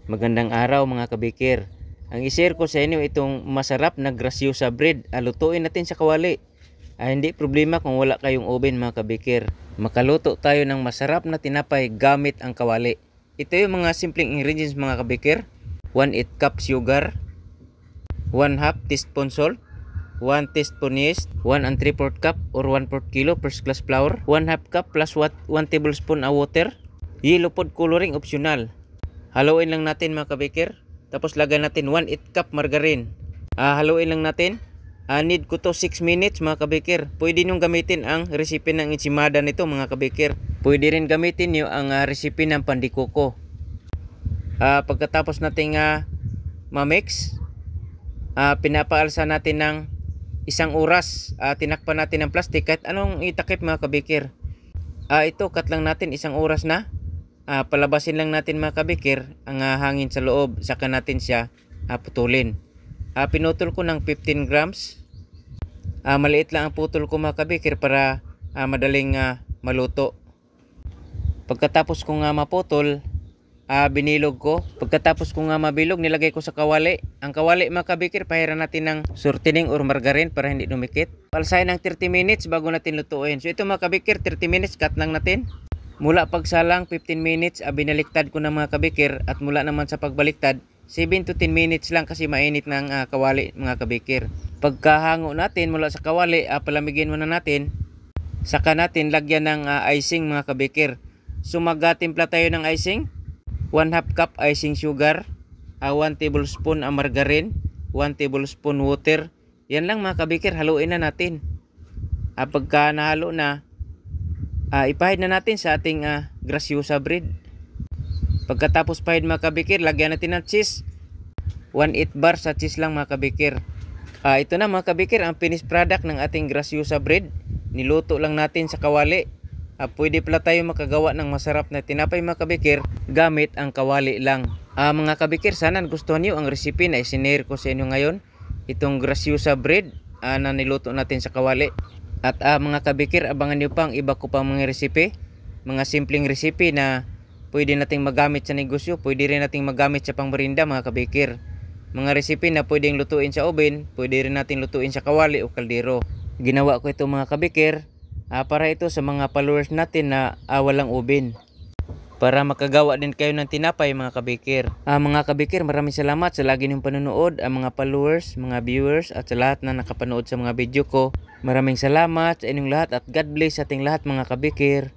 Magandang araw mga kabikir. Ang i-share ko sa inyo itong masarap na grasyosa bread. Lutuin natin sa kawali. Hindi problema kung wala kayong oven mga kabikir. Makaluto tayo ng masarap na tinapay gamit ang kawali. Ito yung mga simpleng ingredients mga kabikir. 1/8 cup sugar, 1/2 teaspoon salt, 1 teaspoon yeast, 1 3/4 cup or 1/4 kilo first class flour, 1/2 cup plus 1 tablespoon water. Yellow food coloring optional. Haluin lang natin mga kabikir. Tapos lagyan natin 1/8 cup margarine. Haluin lang natin. Need ko to 6 minutes mga kabikir. Pwede nyo gamitin ang recipe ng enchimada nito mga kabikir. Pwede rin gamitin nyo ang recipe ng pandikoko. Pagkatapos nating ma-mix, pinapaalsa natin ng 1 oras. Tinakpan natin ng plastic kahit anong itakip mga kabikir. Ito cut lang natin 1 oras na. Palabasin lang natin mga kabikir ang hangin sa loob, saka natin siya putulin. Pinutol ko ng 15 grams. Maliit lang ang putol ko mga kabikir para madaling maluto. Pagkatapos ko maputol, binilog ko. Pagkatapos ko mabilog, nilagay ko sa kawali. Ang kawali mga kabikir, pahiran natin ng shortening or margarine para hindi dumikit. Palsahin ng 30 minutes bago natin lutuin. So ito mga kabikir, 30 minutes cut lang natin. Mula pagsalang 15 minutes, binaliktad ko ng mga kabikir, at mula naman sa pagbaliktad 7 to 10 minutes lang kasi mainit ng kawali mga kabikir. Pagkahango natin mula sa kawali, palamigin muna natin, saka natin lagyan ng icing mga kabikir. So magtimpla tayo ng icing. 1/2 cup icing sugar, 1 tablespoon margarine, 1 tablespoon water. Yan lang mga kabikir, haluin na natin. Pagka nahalo na, ipahid na natin sa ating grasyosa bread. Pagkatapos pahid mga kabikir, lagyan natin ng cheese. 1/8 bar sa cheese lang mga kabikir. Ito na mga kabikir, ang finished product ng ating grasyosa bread. Niluto lang natin sa kawali. Pwede pala tayo makagawa ng masarap na tinapay mga kabikir gamit ang kawali lang. Mga kabikir, sana gustuhan niyo ang recipe na isinare ko sa inyo ngayon. Itong grasyosa bread na niluto natin sa kawali. At mga kabikir, abangan nyo pa ang iba ko pang mga recipe. Mga simpleng recipe na pwede nating magamit sa negosyo. Pwede rin nating magamit sa pangmerinda mga kabikir. Mga recipe na pwedeng lutuin sa oven. Pwede rin natin lutuin sa kawali o kaldero. Ginawa ko ito mga kabikir para ito sa mga followers natin na walang oven, para makagawa din kayo ng tinapay mga kabikir. Mga kabikir, maraming salamat sa lagi niyong panonood. Mga followers, mga viewers, at sa lahat na nakapanood sa mga video ko. Maraming salamat sa inyong lahat at God bless sa ating lahat mga kabikir.